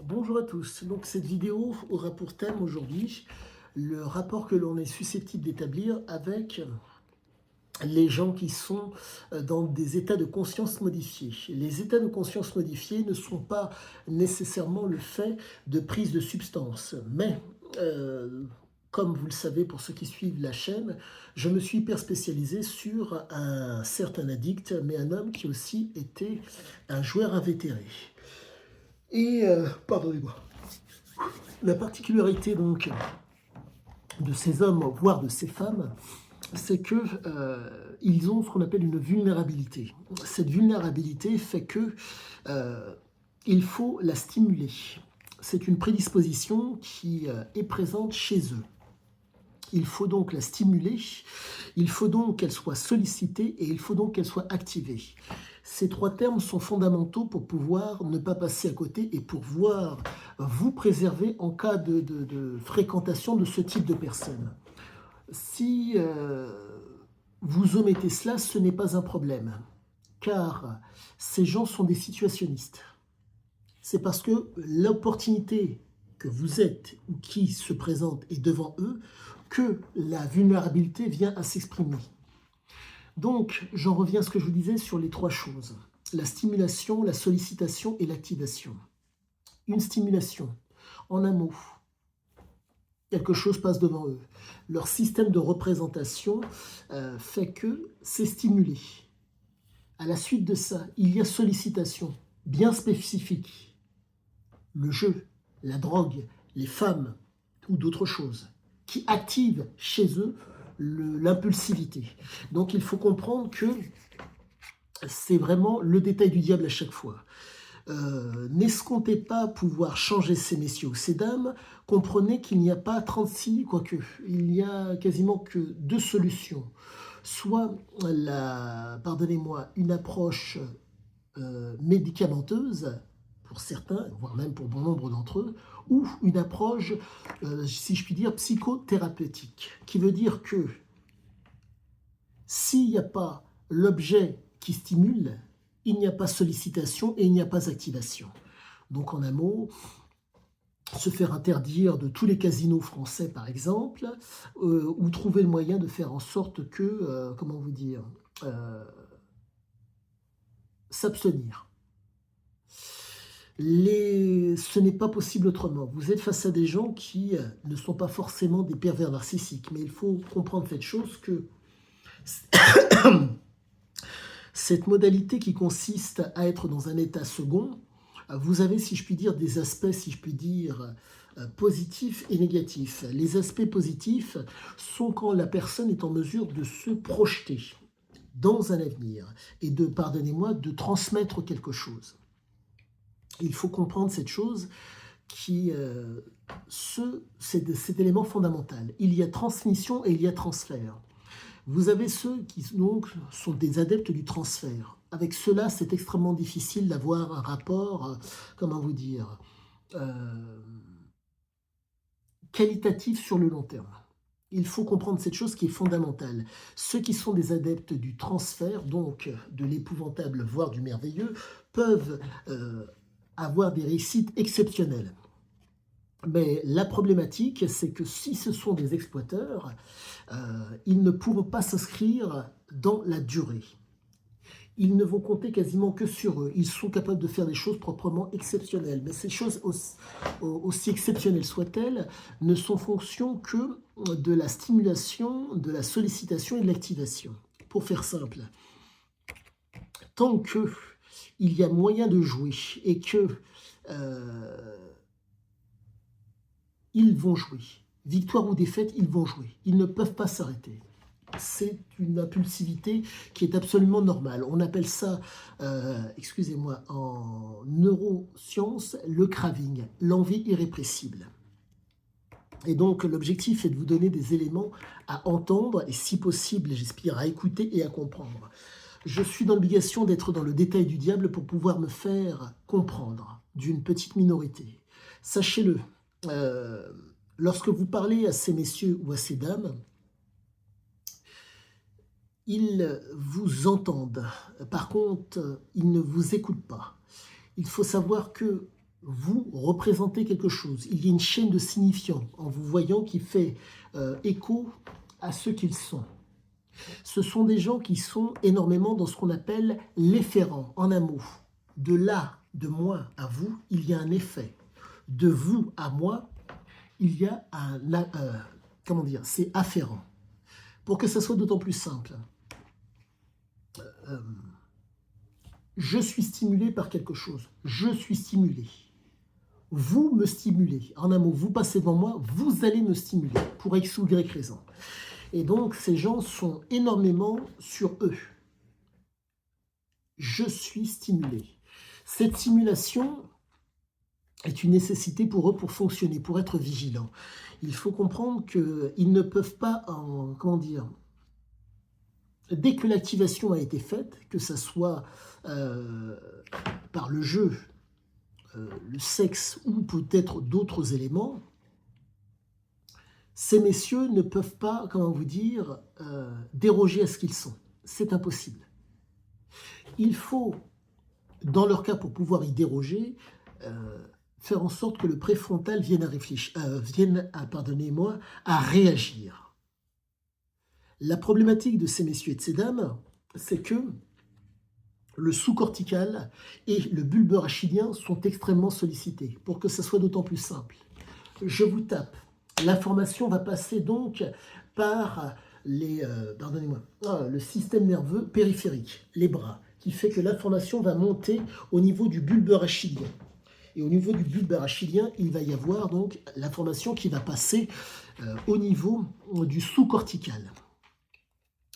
Bonjour à tous. Donc cette vidéo aura pour thème aujourd'hui le rapport que l'on est susceptible d'établir avec les gens qui sont dans des états de conscience modifiés. Les états de conscience modifiés ne sont pas nécessairement le fait de prise de substances, mais comme vous le savez pour ceux qui suivent la chaîne, je me suis hyper spécialisé sur un certain addict, mais un homme qui aussi était un joueur invétéré. Et, pardonnez-moi, la particularité donc de ces hommes, voire de ces femmes, c'est que ils ont ce qu'on appelle une vulnérabilité. Cette vulnérabilité fait que il faut la stimuler. C'est une prédisposition qui est présente chez eux. Il faut donc la stimuler, il faut donc qu'elle soit sollicitée et il faut donc qu'elle soit activée. Ces trois termes sont fondamentaux pour pouvoir ne pas passer à côté et pour pouvoir vous préserver en cas de fréquentation de ce type de personnes. Si vous omettez cela, ce n'est pas un problème, car ces gens sont des situationnistes. C'est parce que l'opportunité que vous êtes ou qui se présente est devant eux que la vulnérabilité vient à s'exprimer. Donc, j'en reviens à ce que je vous disais sur les trois choses. La stimulation, la sollicitation et l'activation. Une stimulation, en un mot, quelque chose passe devant eux. Leur système de représentation fait que c'est stimulé. À la suite de ça, il y a sollicitation, bien spécifique. Le jeu, la drogue, les femmes ou d'autres choses qui activent chez eux l'impulsivité. Donc il faut comprendre que c'est vraiment le détail du diable à chaque fois. N'escomptez pas pouvoir changer ces messieurs ou ces dames, comprenez qu'il n'y a pas 36, quoique, il n'y a quasiment que deux solutions. Soit pardonnez-moi, une approche médicamenteuse, pour certains, voire même pour bon nombre d'entre eux, ou une approche, si je puis dire, psychothérapeutique, qui veut dire que s'il n'y a pas l'objet qui stimule, il n'y a pas sollicitation et il n'y a pas activation. Donc en un mot, se faire interdire de tous les casinos français par exemple, ou trouver le moyen de faire en sorte que, comment vous dire, s'abstenir. Ce n'est pas possible autrement. Vous êtes face à des gens qui ne sont pas forcément des pervers narcissiques, mais il faut comprendre cette chose que cette modalité qui consiste à être dans un état second, vous avez, si je puis dire, des aspects, si je puis dire, positifs et négatifs. Les aspects positifs sont quand la personne est en mesure de se projeter dans un avenir et de, pardonnez-moi, de transmettre quelque chose. Il faut comprendre cette chose qui, cet élément fondamental. Il y a transmission et il y a transfert. Vous avez ceux qui donc sont des adeptes du transfert. Avec cela, c'est extrêmement difficile d'avoir un rapport, comment vous dire, qualitatif sur le long terme. Il faut comprendre cette chose qui est fondamentale. Ceux qui sont des adeptes du transfert, donc de l'épouvantable, voire du merveilleux, peuvent avoir des réussites exceptionnelles. Mais la problématique, c'est que si ce sont des exploiteurs, ils ne pourront pas s'inscrire dans la durée. Ils ne vont compter quasiment que sur eux. Ils sont capables de faire des choses proprement exceptionnelles. Mais ces choses, aussi exceptionnelles soient-elles, ne sont fonction que de la stimulation, de la sollicitation et de l'activation. Pour faire simple, tant qu'il y a moyen de jouer et que ils vont jouer. Victoire ou défaite, ils vont jouer. Ils ne peuvent pas s'arrêter. C'est une impulsivité qui est absolument normale. On appelle ça, excusez-moi, en neurosciences, le craving, l'envie irrépressible. Et donc l'objectif est de vous donner des éléments à entendre et si possible, j'espère, à écouter et à comprendre. Je suis dans l'obligation d'être dans le détail du diable pour pouvoir me faire comprendre d'une petite minorité. Sachez-le, lorsque vous parlez à ces messieurs ou à ces dames, ils vous entendent. Par contre, ils ne vous écoutent pas. Il faut savoir que vous représentez quelque chose. Il y a une chaîne de signifiants en vous voyant qui fait écho à ce qu'ils sont. Ce sont des gens qui sont énormément dans ce qu'on appelle l'efférent, en un mot. De là, de moi à vous, il y a un effet. De vous à moi, il y a comment dire, c'est afférent. Pour que ça soit d'autant plus simple, je suis stimulé par quelque chose. Je suis stimulé. Vous me stimulez. En un mot, vous passez devant moi, vous allez me stimuler pour X ou Y raison. Et donc, ces gens sont énormément sur eux. Je suis stimulé. Cette stimulation est une nécessité pour eux pour fonctionner, pour être vigilants. Il faut comprendre qu'ils ne peuvent pas, comment dire, dès que l'activation a été faite, que ce soit par le jeu, le sexe ou peut-être d'autres éléments, ces messieurs ne peuvent pas, comment vous dire, déroger à ce qu'ils sont. C'est impossible. Il faut, dans leur cas, pour pouvoir y déroger, faire en sorte que le préfrontal vienne à réfléchir, pardonnez-moi, à réagir. La problématique de ces messieurs et de ces dames, c'est que le sous-cortical et le bulbe rachidien sont extrêmement sollicités, pour que ça soit d'autant plus simple. Je vous tape. L'information va passer donc par le système nerveux périphérique, les bras, qui fait que l'information va monter au niveau du bulbe rachidien. Et au niveau du bulbe rachidien, il va y avoir donc l'information qui va passer au niveau du sous-cortical,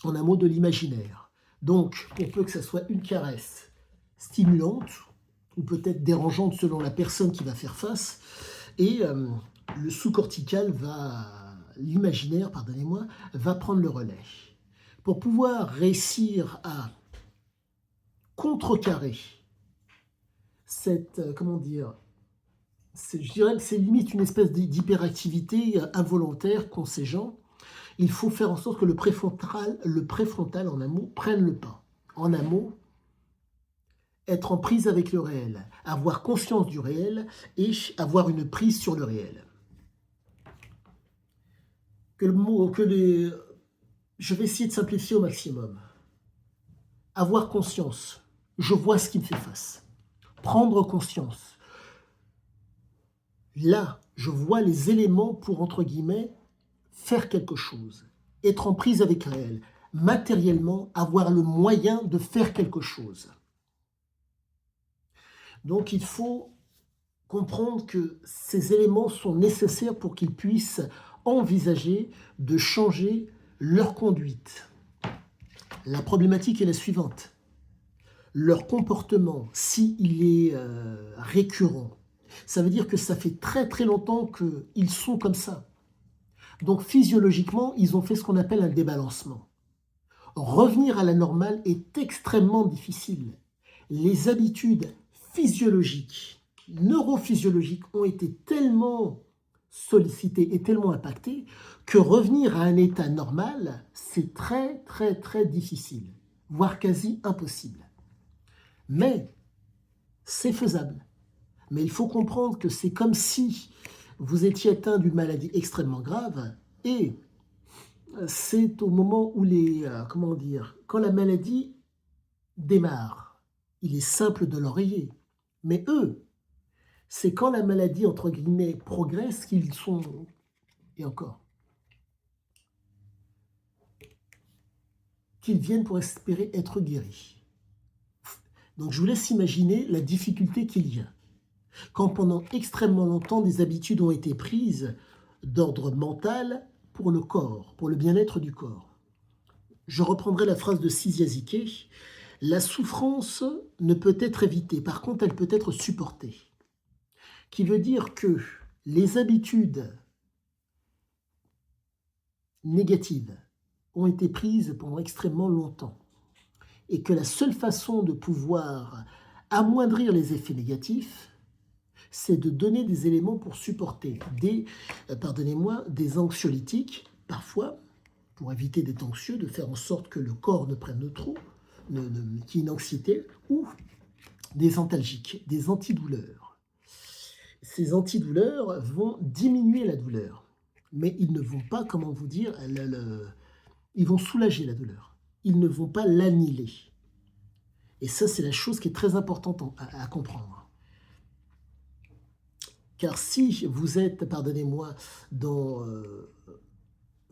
en un mot de l'imaginaire. Donc, pour peu que ça soit une caresse stimulante, ou peut-être dérangeante selon la personne qui va faire face, et le sous-cortical l'imaginaire, pardonnez-moi, va prendre le relais. Pour pouvoir réussir à contrecarrer cette, comment dire, je dirais que c'est limite une espèce d'hyperactivité involontaire qu'ont ces gens, il faut faire en sorte que le préfrontal en un mot, prenne le pas. En un mot, être en prise avec le réel, avoir conscience du réel et avoir une prise sur le réel. Je vais essayer de simplifier au maximum. Avoir conscience, je vois ce qui me fait face. Prendre conscience. Là, je vois les éléments pour, entre guillemets, faire quelque chose. Être en prise avec le réel. Matériellement, avoir le moyen de faire quelque chose. Donc, il faut comprendre que ces éléments sont nécessaires pour qu'ils puissent envisager de changer leur conduite. La problématique est la suivante. Leur comportement, s'il est récurrent, ça veut dire que ça fait très très longtemps qu'ils sont comme ça. Donc physiologiquement, ils ont fait ce qu'on appelle un débalancement. Revenir à la normale est extrêmement difficile. Les habitudes physiologiques, neurophysiologiques ont été tellement sollicitées et tellement impactées que revenir à un état normal, c'est très très très difficile, voire quasi impossible. Mais c'est faisable. Mais il faut comprendre que c'est comme si vous étiez atteint d'une maladie extrêmement grave et c'est au moment où quand la maladie démarre, il est simple de l'enrayer. Mais eux, c'est quand la maladie, entre guillemets, progresse qu'ils sont, et encore, qu'ils viennent pour espérer être guéris. Donc je vous laisse imaginer la difficulté qu'il y a. Quand pendant extrêmement longtemps des habitudes ont été prises d'ordre mental pour le corps, pour le bien-être du corps. Je reprendrai la phrase de Csikszentmihalyi. La souffrance ne peut être évitée, par contre elle peut être supportée. Qui veut dire que les habitudes négatives ont été prises pendant extrêmement longtemps et que la seule façon de pouvoir amoindrir les effets négatifs, c'est de donner des éléments pour supporter des anxiolytiques, parfois, pour éviter d'être anxieux, de faire en sorte que le corps ne prenne trop, qu'il y ait une anxiété, ou des antalgiques, des antidouleurs. ces antidouleurs vont diminuer la douleur, mais ils ne vont pas, comment vous dire, ils vont soulager la douleur. Ils ne vont pas l'annihiler. Et ça, c'est la chose qui est très importante à comprendre. Car si vous êtes, pardonnez-moi, dans,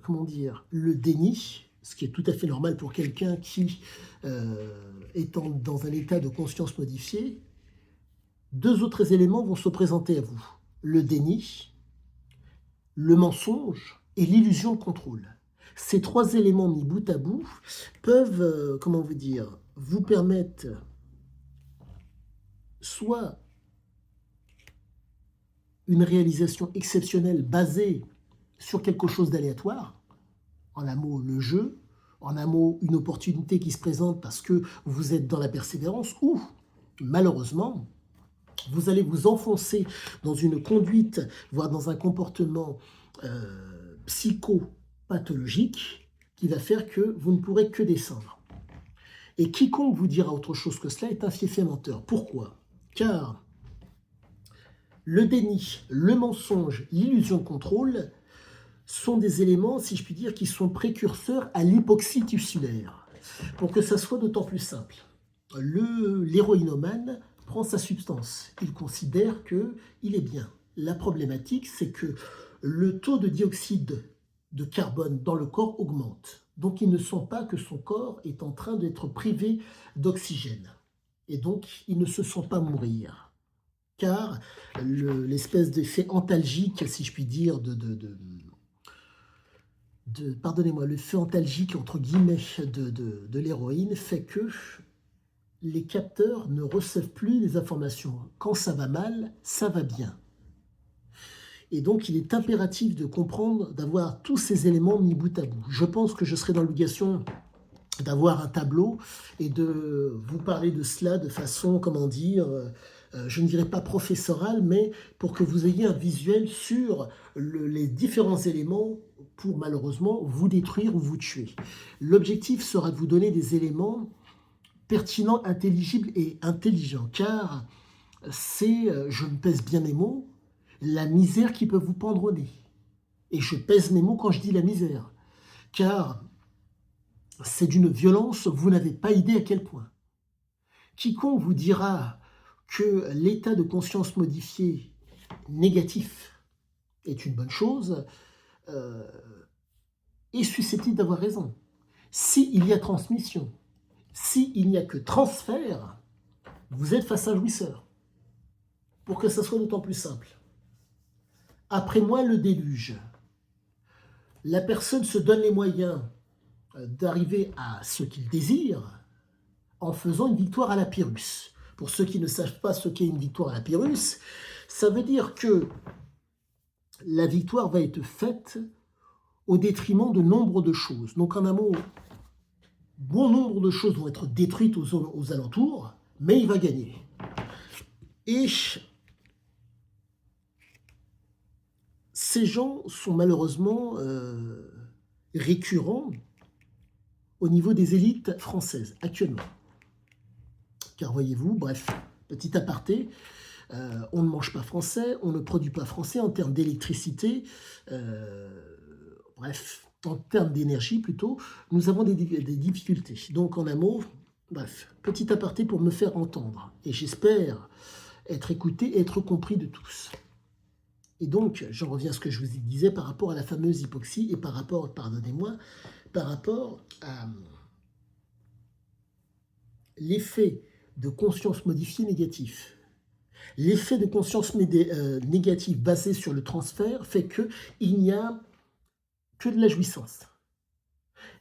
comment dire, le déni, ce qui est tout à fait normal pour quelqu'un qui est dans un état de conscience modifié, deux autres éléments vont se présenter à vous. Le déni, le mensonge et l'illusion de contrôle. Ces trois éléments mis bout à bout peuvent, comment vous dire, vous permettre soit une réalisation exceptionnelle basée sur quelque chose d'aléatoire, en un mot le jeu, en un mot une opportunité qui se présente parce que vous êtes dans la persévérance, ou malheureusement, vous allez vous enfoncer dans une conduite, voire dans un comportement psychopathologique qui va faire que vous ne pourrez que descendre. Et quiconque vous dira autre chose que cela est un fiefé menteur. Pourquoi? Car le déni, le mensonge, l'illusion de contrôle sont des éléments, si je puis dire, qui sont précurseurs à l'hypoxie tissulaire. Pour que ça soit d'autant plus simple, l'héroïnomane prend sa substance. Il considère qu'il est bien. La problématique, c'est que le taux de dioxyde de carbone dans le corps augmente. Donc il ne sent pas que son corps est en train d'être privé d'oxygène. Et donc il ne se sent pas mourir. Car l'espèce d'effet antalgique, si je puis dire, pardonnez-moi, le feu antalgique, entre guillemets, de l'héroïne fait que les capteurs ne reçoivent plus les informations. Quand ça va mal, ça va bien. Et donc, il est impératif de comprendre, d'avoir tous ces éléments mis bout à bout. Je pense que je serai dans l'obligation d'avoir un tableau et de vous parler de cela de façon, comment dire, je ne dirais pas professorale, mais pour que vous ayez un visuel sur les différents éléments pour malheureusement vous détruire ou vous tuer. L'objectif sera de vous donner des éléments pertinents, intelligibles et intelligents, car c'est, je me pèse bien mes mots, la misère qui peut vous pendre au nez. Et je pèse mes mots quand je dis la misère, car c'est d'une violence, vous n'avez pas idée à quel point. Quiconque vous dira que l'état de conscience modifié négatif est une bonne chose, est susceptible d'avoir raison. S'il y a transmission, s'il n'y a que transfert, vous êtes face à un jouisseur. Pour que ça soit d'autant plus simple. Après moi, le déluge. La personne se donne les moyens d'arriver à ce qu'il désire en faisant une victoire à la Pyrrhus. Pour ceux qui ne savent pas ce qu'est une victoire à la Pyrrhus, ça veut dire que la victoire va être faite au détriment de nombre de choses. Donc en un mot, bon nombre de choses vont être détruites aux alentours, mais il va gagner. Et ces gens sont malheureusement récurrents au niveau des élites françaises actuellement. Car voyez-vous, bref, petit aparté, on ne mange pas français, on ne produit pas français en termes d'électricité, bref, en termes d'énergie plutôt, nous avons des difficultés. Donc en un mot, bref, petit aparté pour me faire entendre. Et j'espère être écouté et être compris de tous. Et donc, j'en reviens à ce que je vous disais par rapport à la fameuse hypoxie et par rapport, pardonnez-moi, par rapport à l'effet de conscience modifiée négatif. L'effet de conscience négative basé sur le transfert fait qu'il n'y a que de la jouissance.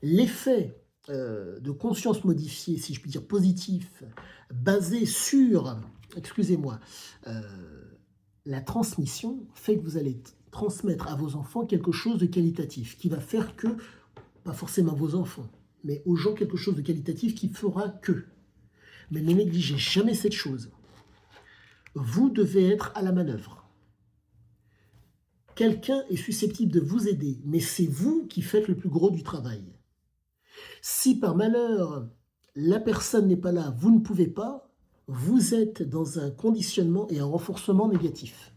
L'effet de conscience modifiée, si je puis dire positif, basé sur, excusez-moi, la transmission fait que vous allez transmettre à vos enfants quelque chose de qualitatif, qui va faire que, pas forcément vos enfants, mais aux gens quelque chose de qualitatif qui fera que. Mais ne négligez jamais cette chose. Vous devez être à la manœuvre. Quelqu'un est susceptible de vous aider, mais c'est vous qui faites le plus gros du travail. Si par malheur, la personne n'est pas là, vous ne pouvez pas, vous êtes dans un conditionnement et un renforcement négatif.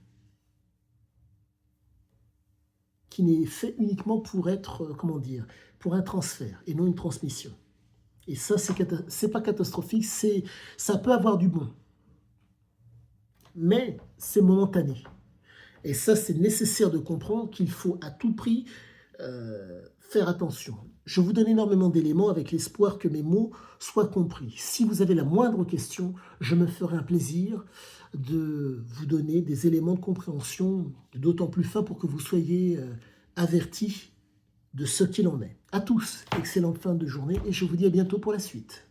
qui n'est fait uniquement pour être, comment dire, pour un transfert et non une transmission. Et ça, c'est pas catastrophique, ça peut avoir du bon, mais c'est momentané. Et ça, c'est nécessaire de comprendre qu'il faut à tout prix faire attention. Je vous donne énormément d'éléments avec l'espoir que mes mots soient compris. Si vous avez la moindre question, je me ferai un plaisir de vous donner des éléments de compréhension d'autant plus fins pour que vous soyez avertis de ce qu'il en est. À tous, excellente fin de journée et je vous dis à bientôt pour la suite.